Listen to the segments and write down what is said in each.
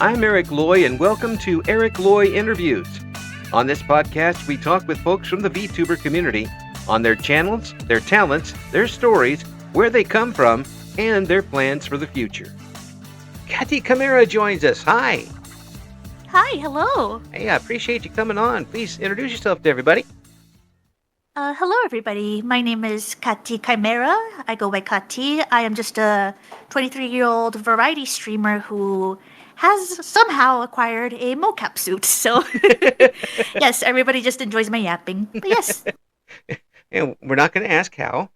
I'm Eric Loy, and welcome to Eric Loy Interviews. On this podcast, we talk with folks from the VTuber community on their channels, their talents, their stories, where they come from, and their plans for the future. Kati Chimera joins us. Hi. Hi, hello. Hey, I appreciate you coming on. Please introduce yourself to everybody. Hello, everybody. My name is Kati Chimera. I go by Kati. I am just a 23-year-old variety streamer who has somehow acquired a mocap suit. So, yes, everybody just enjoys my yapping. But yes. And we're not going to ask how.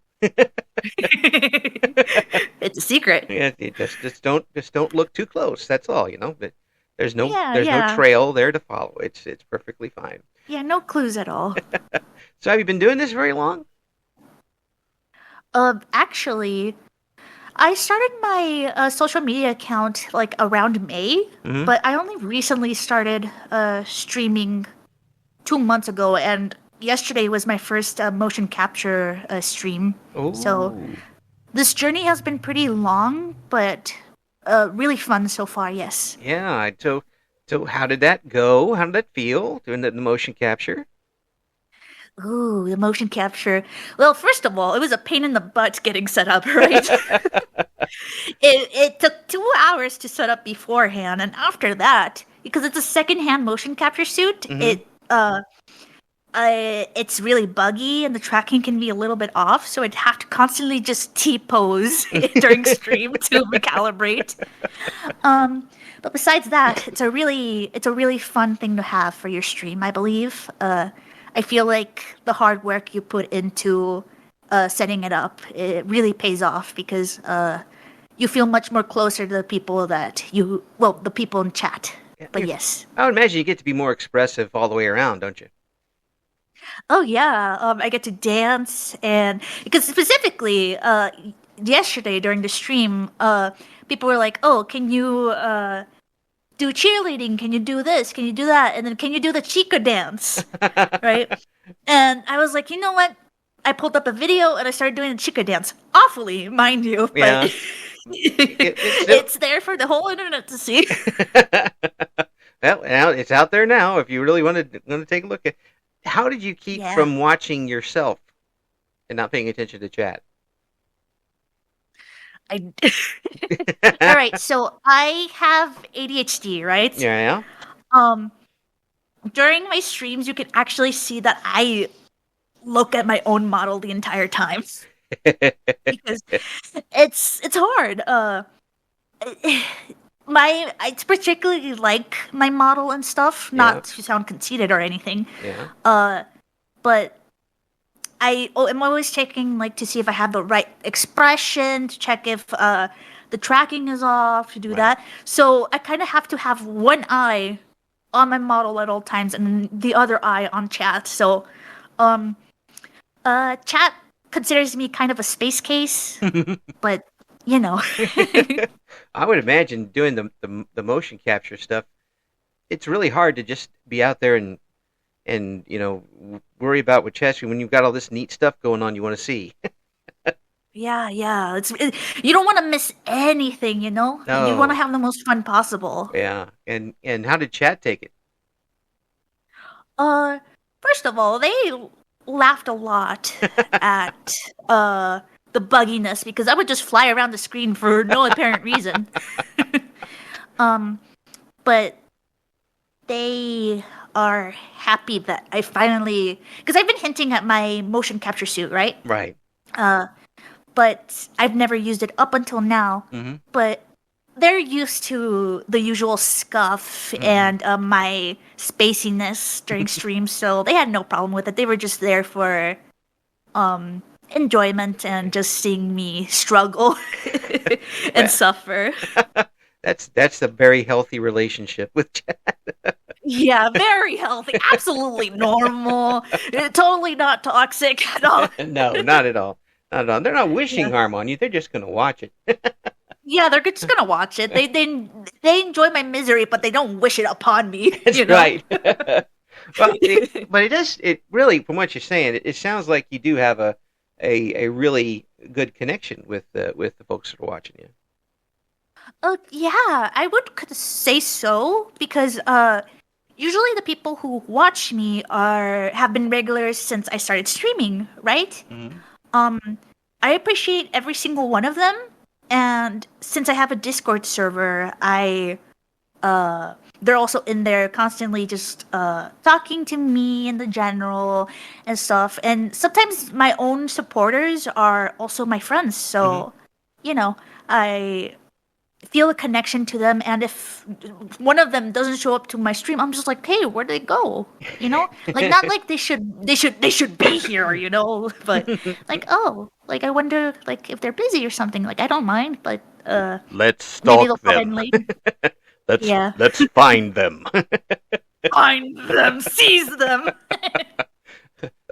It's a secret. Yeah, just don't look too close. That's all, you know. But there's no Yeah. trail there to follow. It's perfectly fine. Yeah, no clues at all. So have you been doing this very long? Actually, I started my social media account like around May, but I only recently started streaming 2 months ago, and yesterday was my first motion capture stream. Oh. So this journey has been pretty long, but really fun so far, yes. Yeah. So how did that go? How did that feel doing the motion capture? Ooh, the motion capture. Well, first of all, it was a pain in the butt getting set up, right? It took 2 hours to set up beforehand, and after that, because it's a second-hand motion capture suit, it's really buggy and the tracking can be a little bit off, so I'd have to constantly just T-pose during stream to recalibrate. But besides that, it's a really fun thing to have for your stream, I believe. I feel like the hard work you put into setting it up, it really pays off because you feel much more closer to the people the people in chat. But yes. I would imagine you get to be more expressive all the way around, don't you? Oh yeah, I get to dance, and because specifically yesterday during the stream, people were like, "Oh, can you do cheerleading? Can you do this? Can you do that? And then can you do the Chica dance?" Right? And I was like, you know what? I pulled up a video and I started doing the Chica dance, awfully, mind you, but Yeah. it's there for the whole internet to see. Well, now it's out there now. If you really want to take a look at, how did you keep from watching yourself and not paying attention to chat? All right, so I have ADHD, right? Yeah. During my streams, you can actually see that I look at my own model the entire time because it's hard. I particularly like my model and stuff, not to sound conceited or anything. Yeah. But I'm always checking to see if I have the right expression, to check if the tracking is off, to do that. So I kind of have to have one eye on my model at all times and the other eye on chat. So chat considers me kind of a space case, but you know. I would imagine doing the motion capture stuff, it's really hard to just be out there and worry about what chat when you've got all this neat stuff going on you want to see. Yeah. You don't want to miss anything, you know? No. You want to have the most fun possible. Yeah. And how did chat take it? First of all, they laughed a lot at the bugginess because I would just fly around the screen for no apparent reason. But they are happy that I finally, because I've been hinting at my motion capture suit, right? Right. But I've never used it up until now. Mm-hmm. But they're used to the usual scuff and my spaciness during streams, so they had no problem with it. They were just there for enjoyment and just seeing me struggle and suffer. That's a very healthy relationship with chat. Yeah, very healthy, absolutely normal, totally not toxic at all. No, not at all. Not at all. They're not wishing harm on you. They're just going to watch it. Yeah, they're just gonna watch it. They enjoy my misery, but they don't wish it upon me. That's you know? right. Well, but it does. It really, from what you're saying, it sounds like you do have a really good connection with the folks that are watching you. Yeah, I would say so because usually the people who watch me are have been regulars since I started streaming, right? Mm-hmm. Um, I appreciate every single one of them, and since I have a Discord server, I they're also in there constantly just talking to me in the general and stuff. And sometimes my own supporters are also my friends, Mm-hmm. so you know, I feel a connection to them. And if one of them doesn't show up to my stream, I'm just like, hey, where'd they go? You know, like not like they should be here, you know, but like, oh, like I wonder like if they're busy or something. Like I don't mind, but Let's maybe they'll stalk pop in them. later. let's Yeah. let's find them. Find them, seize them.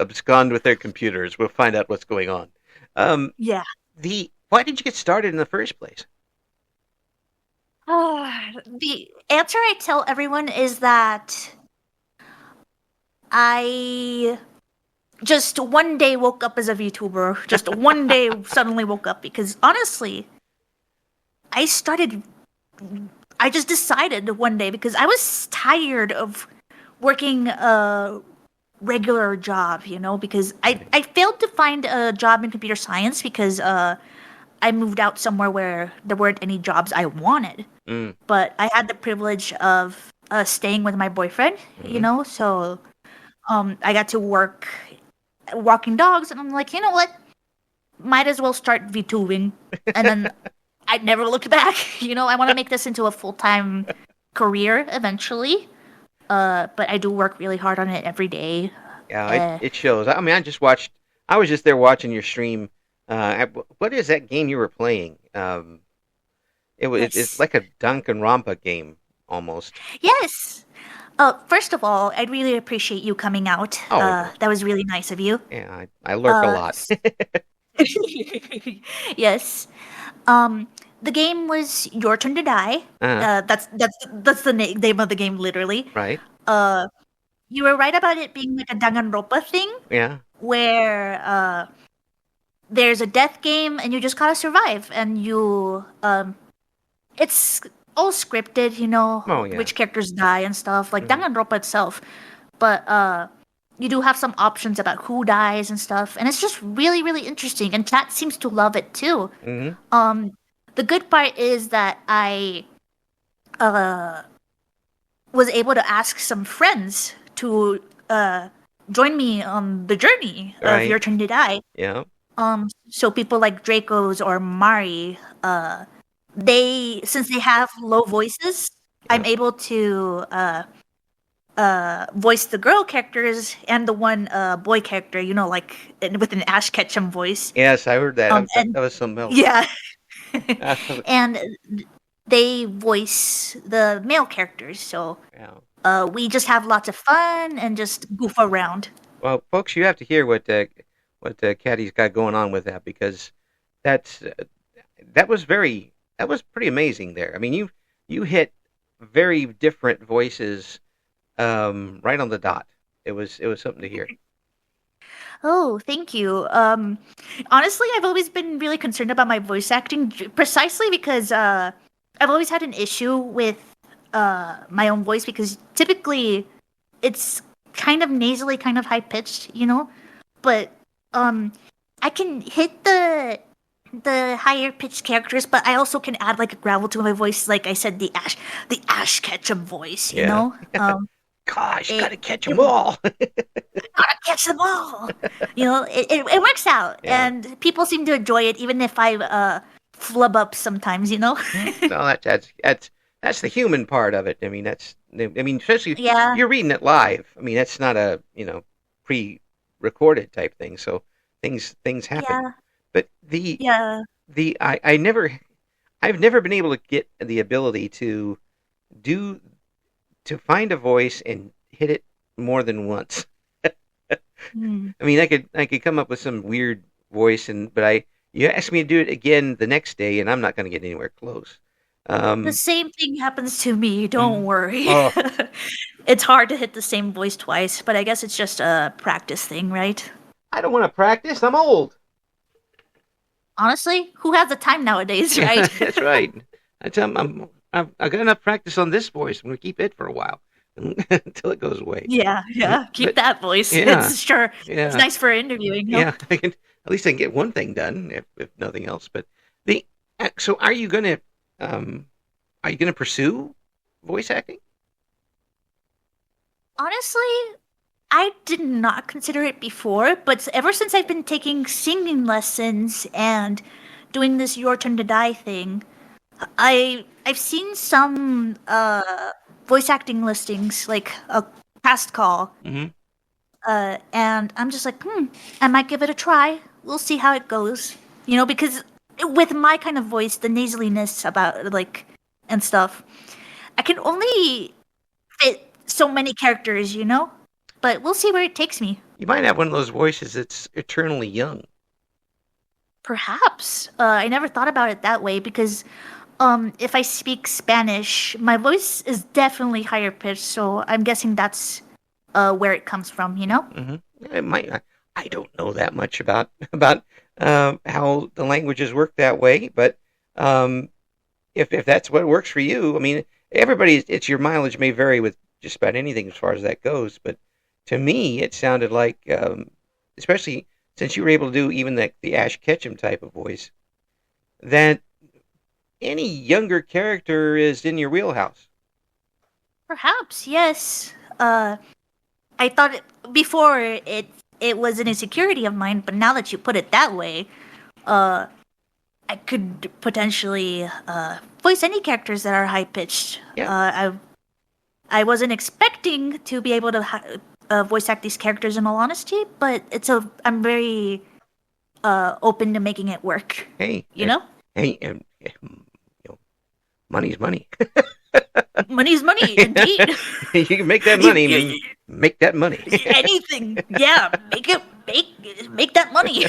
Abscond with their computers. We'll find out what's going on. Um, Yeah. the Why did you get started in the first place? The answer I tell everyone is that I just one day woke up as a VTuber. Just one day suddenly woke up because honestly, I started. I just decided one day because I was tired of working a regular job, you know, because I failed to find a job in computer science because I moved out somewhere where there weren't any jobs I wanted. Mm, But I had the privilege of staying with my boyfriend, you mm-hmm. know, so I got to work walking dogs, and I'm like, you know what? Might as well start VTubing. And then I never looked back. You know, I want to make this into a full time career eventually. But I do work really hard on it every day. Yeah, Uh, it shows. I mean, I just watched. I was just there watching your stream. What is that game you were playing? It's yes. like a Danganronpa game almost. Yes. First of all, I'd really appreciate you coming out. Oh, well, That was really nice of you. yeah, I lurk a Uh, lot. yes. Um, the game was Your Turn to Die. uh, That's the name of the game, literally. right? Uh, you were right about it being like a Danganronpa thing, Yeah. where there's a death game and you just gotta survive, and it's all scripted, you know, Oh, yeah. which characters die and stuff, like Hmm. Danganronpa itself. But you do have some options about who dies and stuff, and it's just really, really interesting. And chat seems to love it too. Hmm. Um, the good part is that I uh was able to ask some friends to join me on the journey of Right. Your Turn to Die. Yeah. So people like Draco's or Mari, they since they have low voices, Yeah. I'm able to voice the girl characters and the one boy character, you know, like with an Ash Ketchum voice. Yes, I heard that. And That was something else. yeah, Uh, and they voice the male characters. So yeah. we just have lots of fun and just goof around. Well, folks, you have to hear what Caddy's got going on with that because that's that was that was pretty amazing there. I mean, you hit very different voices right on the dot. It was something to hear. Oh, thank you. Honestly, I've always been really concerned about my voice acting precisely because I've always had an issue with my own voice because typically it's kind of nasally, kind of high pitched, you know. But um, I can hit the higher pitched characters, but I also can add like a gravel to my voice, like I said, the Ash Ketchum voice, you Yeah. know. Gosh, It, gotta catch it 'em all. gotta catch the ball. You know, it works out, Yeah. and people seem to enjoy it, even if I flub up sometimes. You know. No, that's the human part of it. I mean, I mean, especially Yeah, you're reading it live. I mean, that's not a pre-recorded type thing. So things happen. yeah, But yeah. I've never been able to get the ability to do to find a voice and hit it more than once. Hmm. I mean, I could come up with some weird voice, but you ask me to do it again the next day, and I'm not going to get anywhere close. The Um, same thing happens to me. Don't mm, worry. oh, It's hard to hit the same voice twice, but I guess it's just a practice thing, right? I don't want to practice. I'm old. Honestly, who has the time nowadays, right? That's right. I tell them I've got enough practice on this voice. I'm going to keep it for a while until it goes away. Yeah, yeah. Keep But that voice. yeah, It's sure. It's yeah, nice for interviewing, no? yeah. I can at least I can get one thing done if nothing else. But the so um are you gonna pursue voice acting? Honestly, I did not consider it before, but ever since I've been taking singing lessons and doing this Your Turn to Die thing, I've seen some voice acting listings, like a cast call, Mm-hmm. and I'm just like, I might give it a try. We'll see how it goes. Because with my kind of voice, the nasaliness about like and stuff, I can only fit so many characters. But we'll see where it takes me. You might have one of those voices that's eternally young. Perhaps. I never thought about it that way because if I speak Spanish, my voice is definitely higher pitched, so I'm guessing that's where it comes from? Mm-hmm. It might. I don't know that much about how the languages work that way, but um, if that's what works for you, I mean, it's your mileage may vary with just about anything as far as that goes. But to me, it sounded like, especially since you were able to do even the Ash Ketchum type of voice, that any younger character is in your wheelhouse. Perhaps, yes. I thought before it was an insecurity of mine, but now that you put it that way, uh, I could potentially voice any characters that are high pitched. Yeah. I wasn't expecting to be able to voice act these characters in all honesty, but I'm very open to making it work. Hey, you know, hey, money's money. Money's money, indeed. You can make that money, man. Make that money. Anything, yeah. Make that money.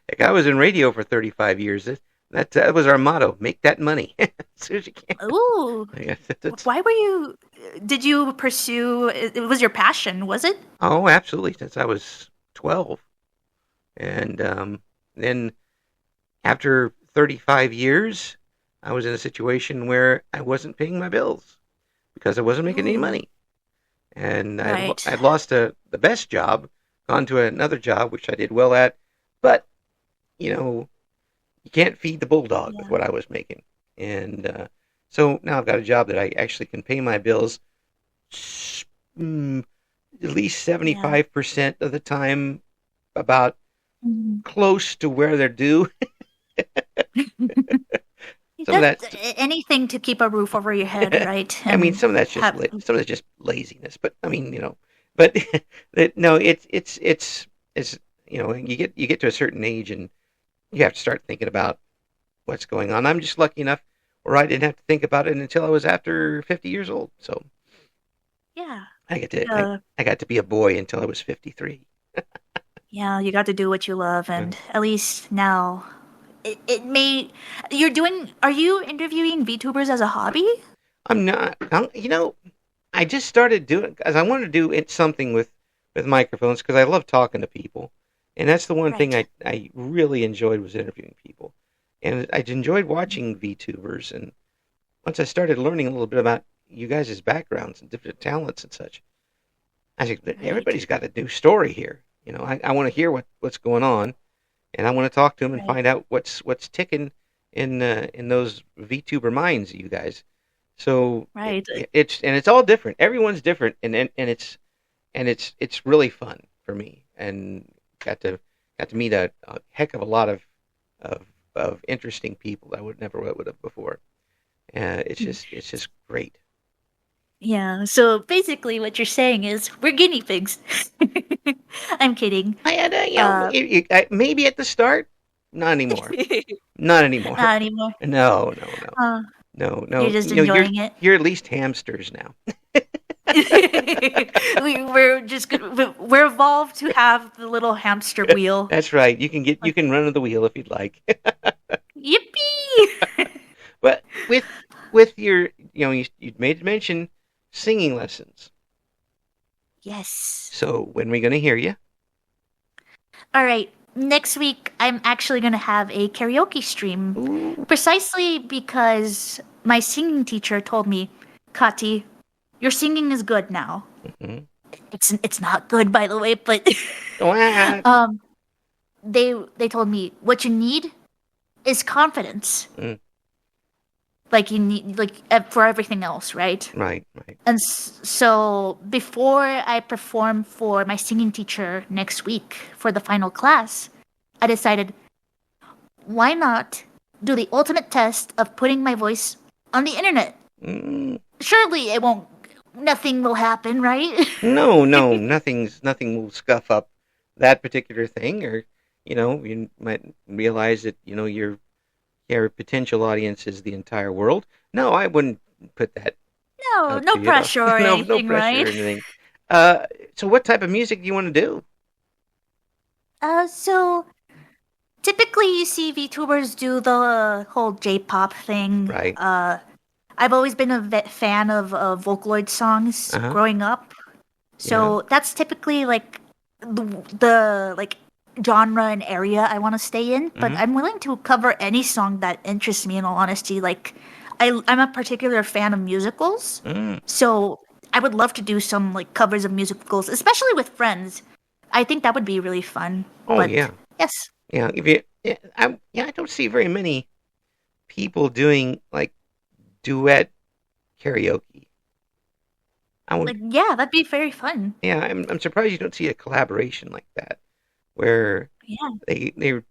Heck, I was in radio for 35 years. That was our motto: make that money as soon as you can. Ooh. Why were you? Did you pursue? It was your passion, was it? Oh, absolutely. Since I was 12, and then after 35 years, I was in a situation where I wasn't paying my bills because I wasn't making any money, and Right. I'd lost the best job, gone to another job which I did well at, but you can't feed the bulldog with Yeah. what I was making, and so now I've got a job that I actually can pay my bills mm, at least Yeah. 75% of the time, about Mhm. close to where they're due. Some of That's that, anything to keep a roof over your head, right? I mean, And have. some of that's just laziness. But I mean, but no, it's you get to a certain age and you have to start thinking about what's going on. I'm just lucky enough where I didn't have to think about it until I was after 50 years old. So Yeah. I get to Uh, I got to be a boy until I was 53. yeah, you got to do what you love, Uh, and at least now, it may. Are you interviewing VTubers as a hobby? I'm not. I just started doing because I wanted to do something with microphones because I love talking to people, and that's the one thing Right. I really enjoyed was interviewing people, and I enjoyed watching VTubers. And once I started learning a little bit about you guys' backgrounds and different talents and such, I think Right. everybody's got a new story here. I want to hear what's going on, and I want to talk to them and Right. find out what's ticking in those VTuber minds, you guys. So Right. it's all different. Everyone's different, and it's really fun for me, and got to meet a heck of a lot of of interesting people that I would have before. It's just great. Yeah. So basically, what you're saying is we're guinea pigs. I'm kidding. I had Uh, maybe at the start, not anymore, not anymore. not anymore. No, no, no, Uh, no, you're no. just enjoying it. You're at least hamsters now. We're evolved to have the little hamster wheel. That's right. You can run on the wheel if you'd like. Yippee! But with your you made mention singing lessons. Yes. So when are we going to hear you? All right. next week I'm actually gonna have a karaoke stream, Ooh. precisely because my singing teacher told me, Kati, your singing is good now. Mm-hmm. It's not good, by the way, but What? um, they told me what you need is confidence. Mm, Like you need for everything else, right? right, right. And so before I perform for my singing teacher next week for the final class, I decided why not do the ultimate test of putting my voice on the internet? Mm, Surely it won't. Nothing will happen, right? no, no, nothing will scuff up that particular thing, or you might realize that your potential audience is the entire world. No, I wouldn't put that No, out no to you. pressure or No anything, pressure or right? anything. Uh, so what type of music do you want to do? So typically you see VTubers do the whole J-pop thing. Right. I've always been a fan of Vocaloid songs Uh-huh. growing up. Yeah. So that's typically like the like genre and area I want to stay in, but Mm-hmm. I'm willing to cover any song that interests me in all honesty. Like I'm a particular fan of musicals. Mm. So I would love to do some like covers of musicals, especially with friends. I think that would be really fun. Oh But yeah. yes, Yeah. If you, I don't see very many people doing like duet karaoke. I would. like yeah, that'd be very fun. Yeah. I'm surprised you don't see a collaboration like that where Yeah. they're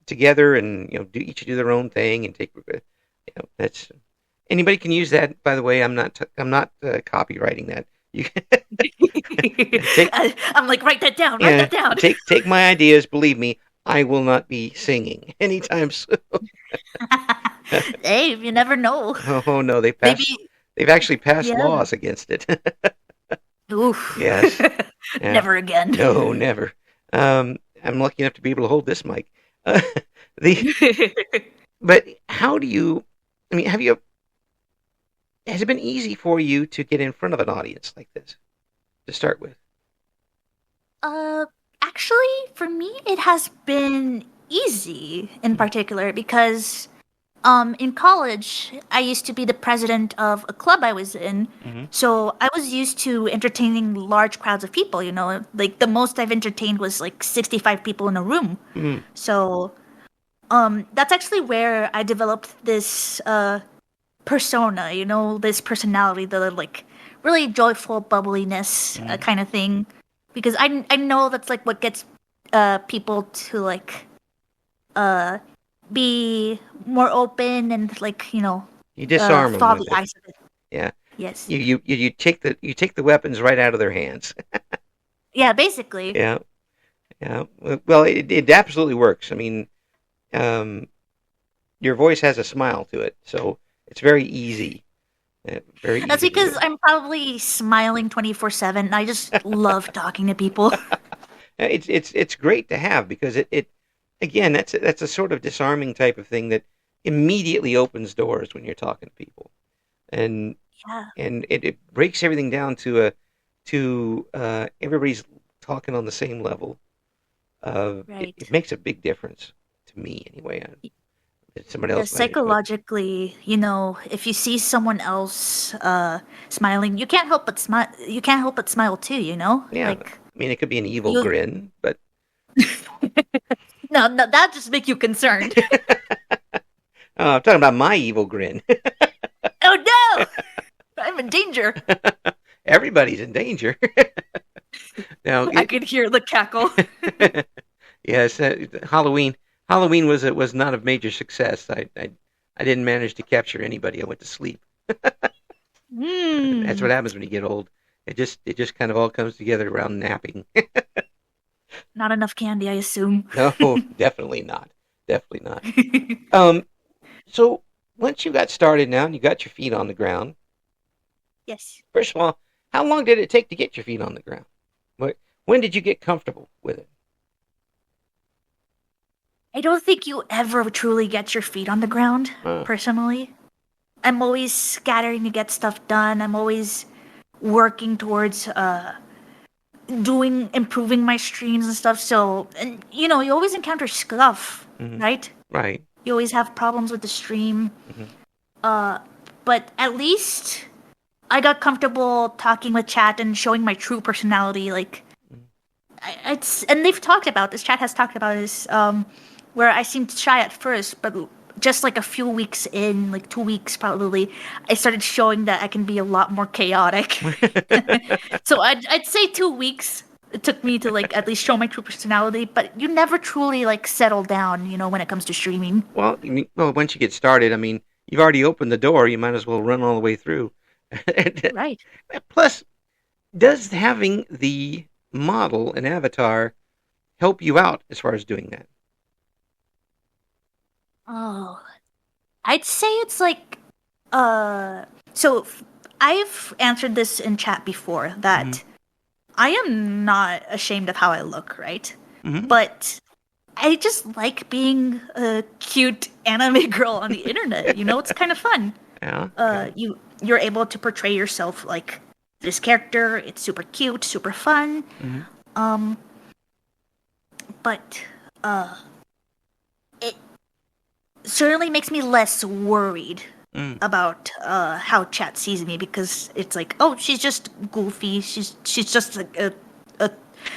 together and do their own thing and take that's anybody can use that. By the way, I'm not copywriting that. You take I'm like write that down, write yeah that down. take my ideas. Believe me, I will not be singing anytime soon. Hey, you never know. Oh no, Maybe they've actually passed yeah. laws against it. Oof. Yes. Yeah. Never again. No, never. I'm lucky enough to be able to hold this mic. Uh, the but how do you? I mean, has it been easy for you to get in front of an audience like this to start with? Uh, actually, for me, it has been easy in particular because, in college, I used to be the president of a club I was in. Mm-hmm. So I was used to entertaining large crowds of people, like the most I've entertained was like 65 people in a room. Mm-hmm. So, that's actually where I developed this, persona, this personality, the like really joyful bubbliness Mm-hmm. kind of thing, because I know that's like what gets people to like uh be more open and like You disarm them thaw the with it. ice of it. Yeah. Yes. You take the weapons right out of their hands. Yeah, basically. Yeah. Yeah. Well, it absolutely works. I mean, um, your voice has a smile to it, so it's very easy. Very That's easy to because do. I'm probably smiling 24/7 and I just love talking to people. It's great to have because it again that's a sort of disarming type of thing that immediately opens doors when you're talking to people, and Yeah. it breaks everything down to everybody's talking on the same level. It Right. makes a big difference to me anyway. Somebody Yeah, else might, but psychologically, if you see someone else smiling, you can't help but smile. You can't help but smile too. yeah, I Like mean it could be an evil you. grin, but No, no, that just make you concerned. I'm talking about my evil grin. Oh no, I'm in danger. Everybody's in danger. Now, I could hear the cackle. yes, Halloween was not a major success. I didn't manage to capture anybody. I went to sleep. That's what Hmm. happens when you get old. It just kind of all comes together around napping. Not enough candy, I assume. No, definitely not. Definitely not. Um, so once you got started now and you got your feet on the ground, Yes. first of all, how long did it take to get your feet on the ground? When did you get comfortable with it? I don't think you ever truly get your feet on the ground, Uh, personally. I'm always scattering to get stuff done. I'm always working towards improving my streams and stuff. So, and you always encounter stuff, Hmm. right? Right. You always have problems with the stream. Hmm. But at least I got comfortable talking with chat and showing my true personality. Like, and they've talked about this. Chat has talked about this. Where I seemed shy at first, but just like a few weeks in, like 2 weeks probably, I started showing that I can be a lot more chaotic. So I'd say 2 weeks it took me to like at least show my true personality, but you never truly like settle down, when it comes to streaming. Well, once you get started, I mean, you've already opened the door. You might as well run all the way through. Right. Plus, does having the model and avatar help you out as far as doing that? Oh, I'd say it's like so I've answered this in chat before Hmm. that I am not ashamed of how I look, right? Hmm. But I just like being a cute anime girl on the internet. It's kind of fun. Yeah. Yeah. You're able to portray yourself like this character. It's super cute, super fun. Hmm. Um, but it certainly makes me less worried Mm. about how chat sees me because it's like, oh, she's just goofy. She's just a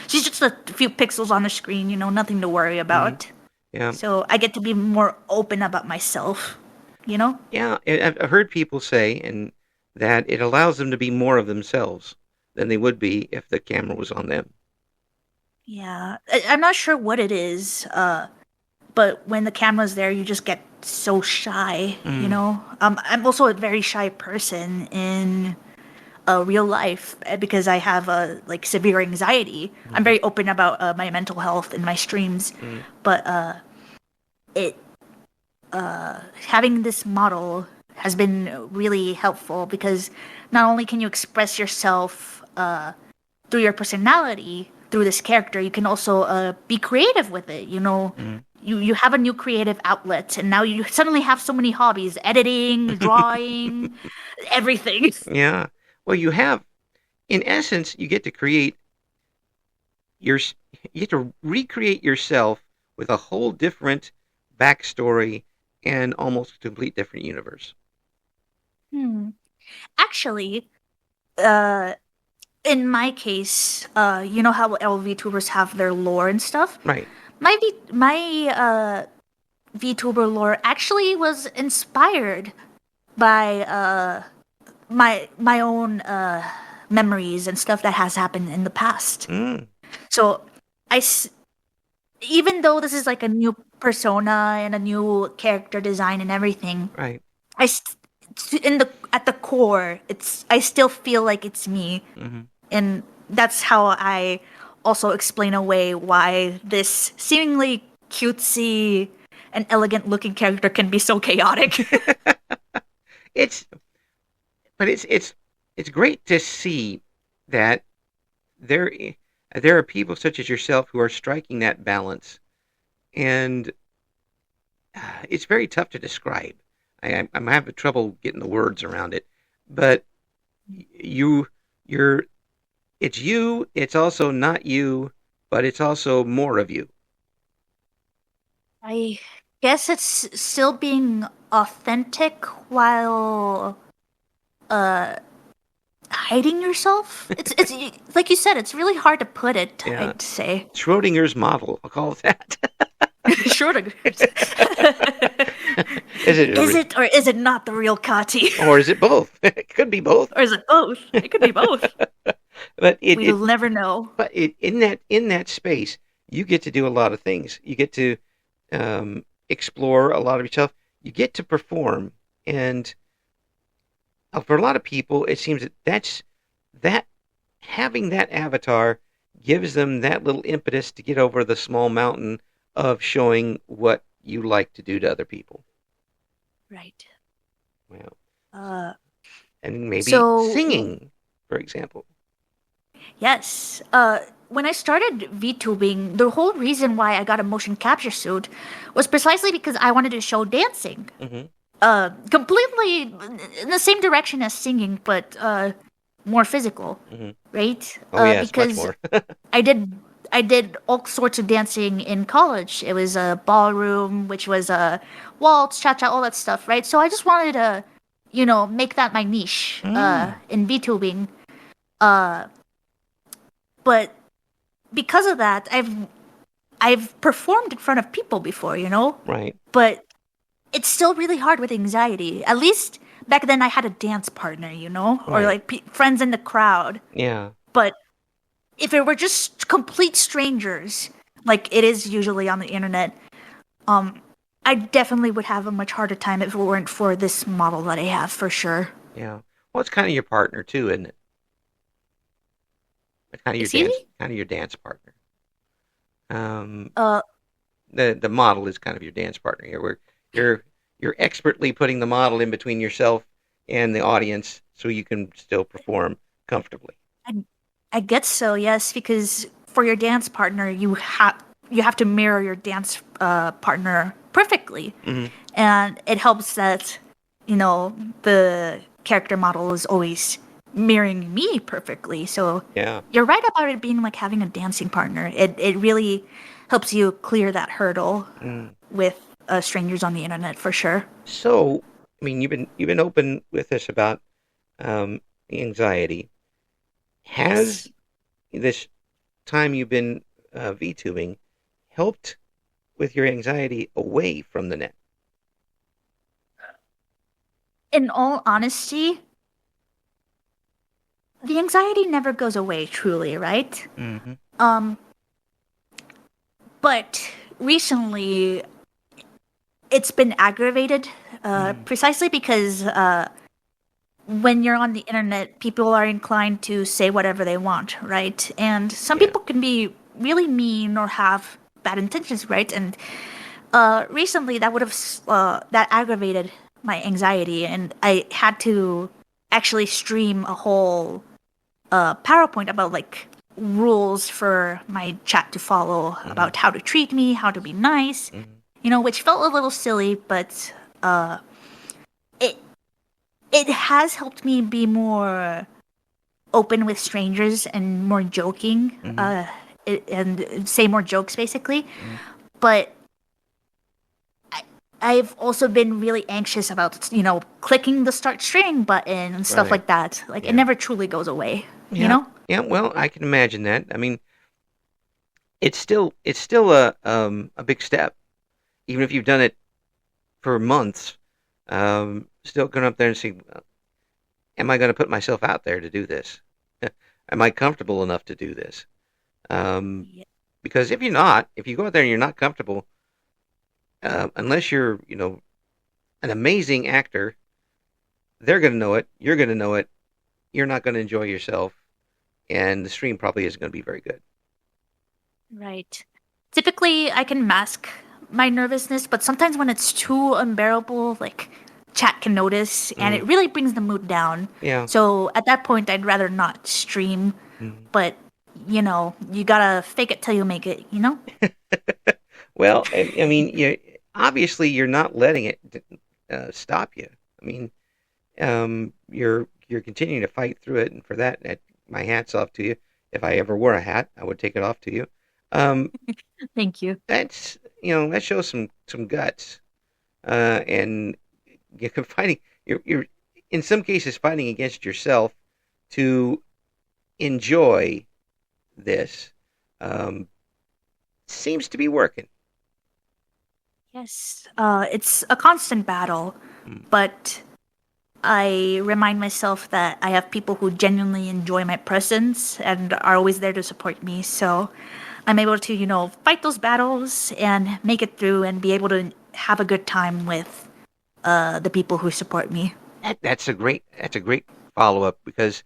she's just a few pixels on the screen. Nothing to worry Hmm. about. Yeah. So I get to be more open about myself. You know? Yeah. I've heard people say and that it allows them to be more of themselves than they would be if the camera was on them. Yeah. I'm not sure what it is. But when the camera's there, you just get so shy. Mm. I'm also a very shy person in real life because I have like severe anxiety. I'm Hmm. very open about my mental health in my streams, Mm. but it having this model has been really helpful because not only can you express yourself through your personality through this character, you can also be creative with it. Mm. You have a new creative outlet, and now you suddenly have so many hobbies: editing, drawing, everything. Yeah. Well, you have, in essence, you get to create your, you get to recreate yourself with a whole different backstory and almost a complete different universe. Hmm. Actually, uh, in my case, you know how VTubers have their lore and stuff. Right. My VTuber lore actually was inspired by my own memories and stuff that has happened in the past. Mm. So I, even though this is like a new persona and a new character design and everything, Right. I in the at the core, I still feel like it's me, Hmm. and that's how I also explain away why this seemingly cutesy and elegant looking character can be so chaotic. it's, but it's great to see that there there are people such as yourself who are striking that balance, and it's very tough to describe. I'm having trouble getting the words around it, but you you're it's you. It's also not you, but it's also more of you. I guess it's still being authentic while uh hiding yourself. It's like you said, it's really hard to put it, Yeah, I'd say. Schrodinger's model. I'll call it that. Schrodinger's. Is it, Is it or is it not the real Kati? or is it both? It could be both. Or is it both? It could be both. But We'll never know. in that space, you get to do a lot of things. You get to explore a lot of yourself. You get to perform, and for a lot of people, it seems that having that avatar gives them that little impetus to get over the small mountain of showing what you like to do to other people. Right. Well, Uh, and maybe so singing, for example. yes. When I started VTubing, the whole reason why I got a motion capture suit was precisely because I wanted to show dancing. Hmm. Completely in the same direction as singing, but more physical, Hmm. right? Oh yes, much Because more. I did I did all sorts of dancing in college. It was a ballroom, which was a waltz, cha cha, all that stuff, right? So I just wanted to, make that my niche Mm, in VTubing. Uh, but because of that, I've performed in front of people before, right. but it's still really hard with anxiety. At least back then I had a dance partner, or Right. like friends in the crowd. Yeah. But if it were just complete strangers, like it is usually on the internet, um, I definitely would have a much harder time if it weren't for this model that I have for sure. Yeah. Well, it's kind of your partner too, isn't it? Kind of your Excuse dance, me? kind of your dance partner. Um, Uh, the model is kind of your dance partner here, where you're you're expertly putting the model in between yourself and the audience, so you can still perform comfortably. I, I guess so, yes, because for your dance partner, you have to mirror your dance partner perfectly, Hmm. and it helps that the character model is always mirroring me perfectly. So Yeah. you're right about it being like having a dancing partner. It really helps you clear that hurdle Mm. with strangers on the internet for sure. So, I mean, you've been open with us about um, anxiety. Has Yes. this time you've been VTubing helped with your anxiety away from the net? In all honesty, the anxiety never goes away truly, right? Hmm. Um, but recently it's been aggravated Mm. precisely because when you're on the internet, people are inclined to say whatever they want, right? And some Yeah. people can be really mean or have bad intentions, right? And recently, that aggravated my anxiety, and I had to actually stream a whole PowerPoint about like rules for my chat to follow Hmm. about how to treat me, how to be nice, Hmm. which felt a little silly, but it it has helped me be more open with strangers and more joking, Hmm. and say more jokes basically. Hmm. But I've also been really anxious about, clicking the start stream button and stuff Right. like that. Like it Yeah. never truly goes away, you Yeah. know? Yeah. Well, I can imagine that. I mean, it's still a big step, even if you've done it for months. Still going up there and see, am I going to put myself out there to do this? Am I comfortable enough to do this? Um, Yeah. because if you're not, if you go out there and you're not comfortable, unless you're, an amazing actor, they're going to know it. You're going to know it. You're not going to enjoy yourself, and the stream probably isn't going to be very good. Right. Typically, I can mask my nervousness, but sometimes when it's too unbearable, like chat can notice, and Mm, it really brings the mood down. yeah. So at that point, I'd rather not stream. Mm. But you gotta fake it till you make it. Well, I mean, obviously you're not letting it stop you. I mean, you're continuing to fight through it, and for that, my hat's off to you. If I ever wore a hat, I would take it off to you. Um, Thank you. that shows some guts, and you're fighting. You're in some cases fighting against yourself to enjoy this. Um, seems to be working. Yes. It's a constant battle, Mm. but I remind myself that I have people who genuinely enjoy my presence and are always there to support me. So I'm able to, fight those battles and make it through and be able to have a good time with the people who support me. That's a great follow up because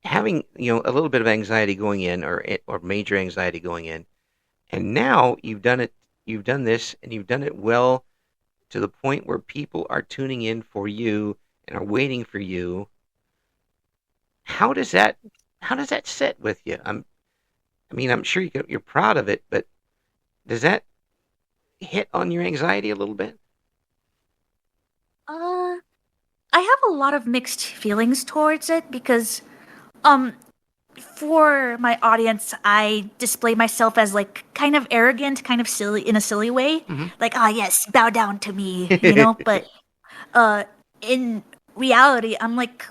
having a little bit of anxiety going in or major anxiety going in, and now you've done this and you've done it well to the point where people are tuning in for you and are waiting for you. How does that sit with you? I mean, I'm sure you're proud of it, but does that hit on your anxiety a little bit? Uh, I have a lot of mixed feelings towards it because um for my audience, I display myself as like kind of arrogant, kind of silly in a silly way. Hmm. Like, ah, yes, bow down to me, you know? But uh in reality, I'm like,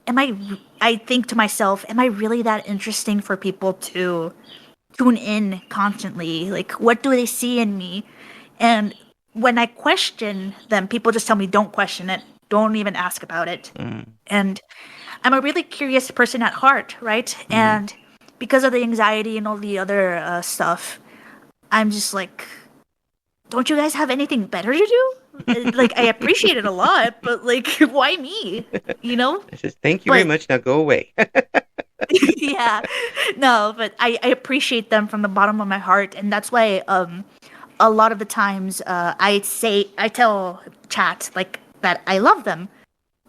I think to myself, am I really that interesting for people to tune in constantly? Like, what do they see in me? And when I question them, people just tell me, don't question it. Don't even ask about it. Mm-hmm. And I'm a really curious person at heart, right? And because of the anxiety and all the other stuff, I'm just like, don't you guys have anything better to do? Like, I appreciate it a lot, but like, why me? You know? I says, thank you very But much. Now go away. yeah, no, but I appreciate them from the bottom of my heart, and that's why a lot of the times I tell chat like that I love them,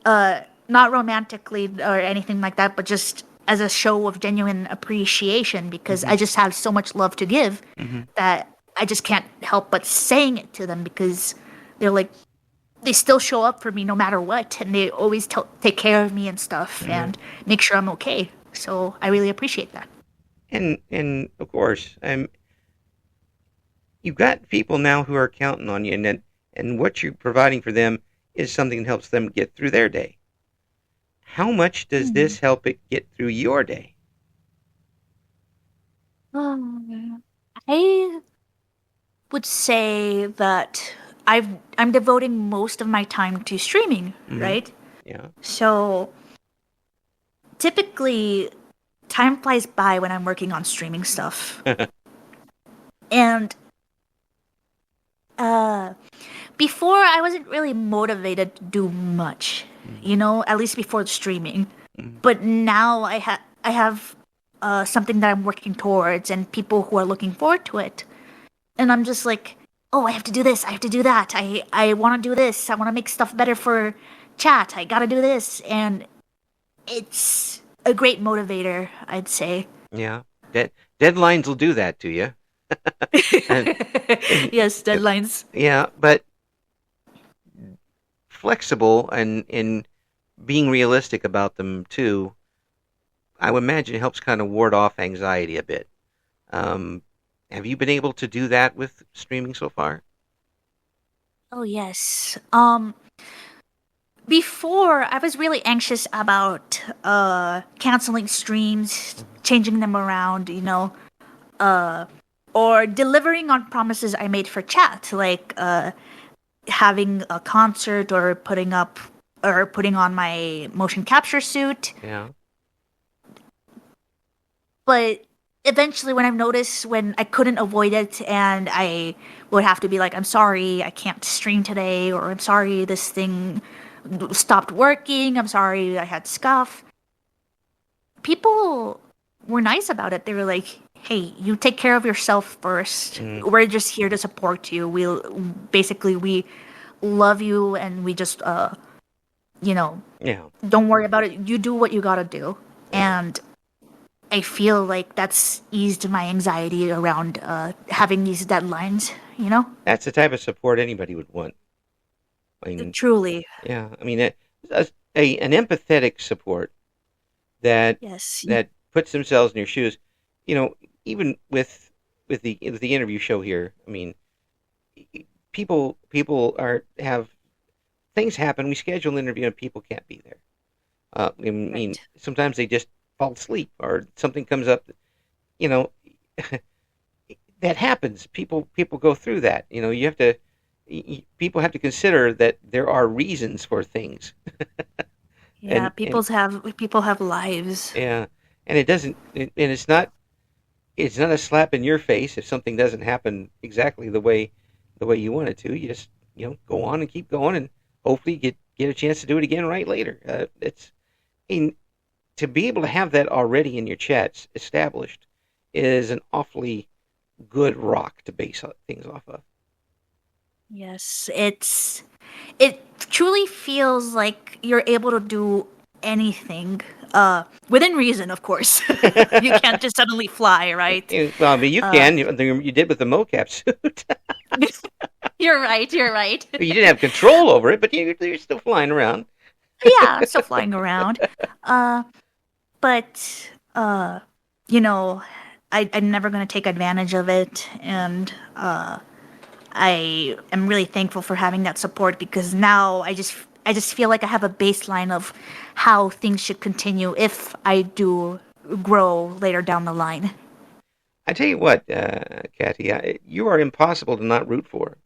not romantically or anything like that, but just as a show of genuine appreciation because Hmm. I just have so much love to give Hmm. that I just can't help but saying it to them because they're like they still show up for me no matter what and they always take care of me and stuff Yeah. and make sure I'm okay. So I really appreciate that. And of course, you've got people now who are counting on you, and what you're providing for them is something that helps them get through their day. How much does Hmm. this help it get through your day? I would say that I'm devoting most of my time to streaming, Hmm. right? Yeah. So typically time flies by when I'm working on streaming stuff. And uh before I wasn't really motivated to do much, Hmm. you know, at least before the streaming. Hmm. But now I have something that I'm working towards and people who are looking forward to it. And I'm just like, "Oh, I have to do this. I have to do that. I want to do this. I want to make stuff better for chat. I got to do this." And it's a great motivator, I'd say. Yeah. Deadlines will do that to you. and, and Yes, deadlines. yeah, but flexible and being realistic about them too. I would imagine it helps kind of ward off anxiety a bit. Um, have you been able to do that with streaming so far? Oh yes. Before I was really anxious about canceling streams, changing them around, you know, uh or delivering on promises I made for chat, like having a concert or putting on my motion capture suit. Yeah. But eventually when I've noticed when I couldn't avoid it and I would have to be like, I'm sorry, I can't stream today, or I'm sorry, this thing stopped working, I'm sorry, I had scuff. People were nice about it. They were like, hey, you take care of yourself first. Mm, We're just here to support you. We love you and we just, you know, yeah. don't worry about it. You do what you gotta do. Yeah. And I feel like that's eased my anxiety around having these deadlines, you know? That's the type of support anybody would want. I mean, Truly. yeah. I mean, an empathetic support that Yes. that puts themselves in your shoes. You know, even with the interview show here. I mean, people are have things happen. We schedule an interview and people can't be there. I mean, Right. sometimes they just fall asleep or something comes up. You know, that happens. People go through that. You know, you have to. People have to consider that there are reasons for things, Yeah, and people have lives. yeah, and it doesn't, and it's not a slap in your face if something doesn't happen exactly the way you want it to. You just go on and keep going, and hopefully get a chance to do it again right later. It's in To be able to have that already in your chats established is an awfully good rock to base things off of. Yes, it truly feels like you're able to do anything within reason, of course. You can't just suddenly fly, right? Well, I mean, you Uh can. You did with the mocap suit. you're right, you're right. You didn't have control over it, but you're still flying around. Yeah, I'm still flying around. Uh, but you know, I'm never gonna take advantage of it, and I am really thankful for having that support because now I just feel like I have a baseline of how things should continue if I do grow later down the line. I tell you what, Kati, you are impossible to not root for.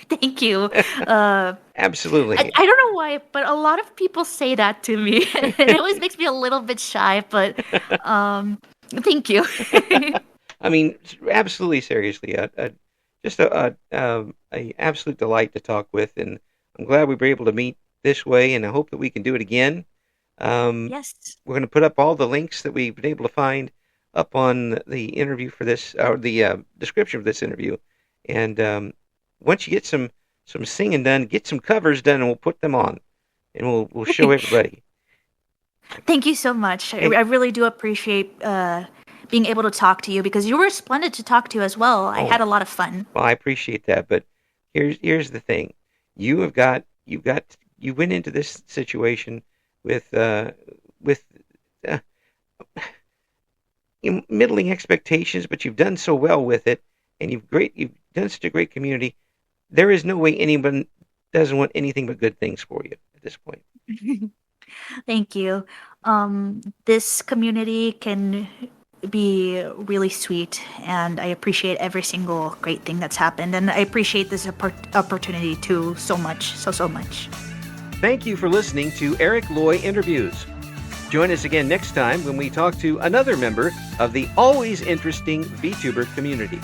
Thank you. Uh, I, Absolutely. I don't know why, but a lot of people say that to me. It always makes me a little bit shy, but thank you. I mean, absolutely seriously, just a absolute delight to talk with, and I'm glad we were able to meet this way, and I hope that we can do it again. Um, Yes. we're going to put up all the links that we've been able to find up on the interview for this, or the description of this interview, and once you get some singing done, get some covers done, and we'll put them on, and we'll show everybody. Thank you so much. I Hey, really do appreciate being able to talk to you because you were splendid to talk to as well. I oh, had a lot of fun. well, I appreciate that, but here's the thing: you went into this situation with with uh, middling expectations, but you've done so well with it, and you've done such a great community. There is no way anyone doesn't want anything but good things for you at this point. Thank you. This community can be really sweet, and I appreciate every single great thing that's happened, and I appreciate this opportunity too so much, so much. Thank you for listening to Eric Loy Interviews. Join us again next time when we talk to another member of the always interesting VTuber community.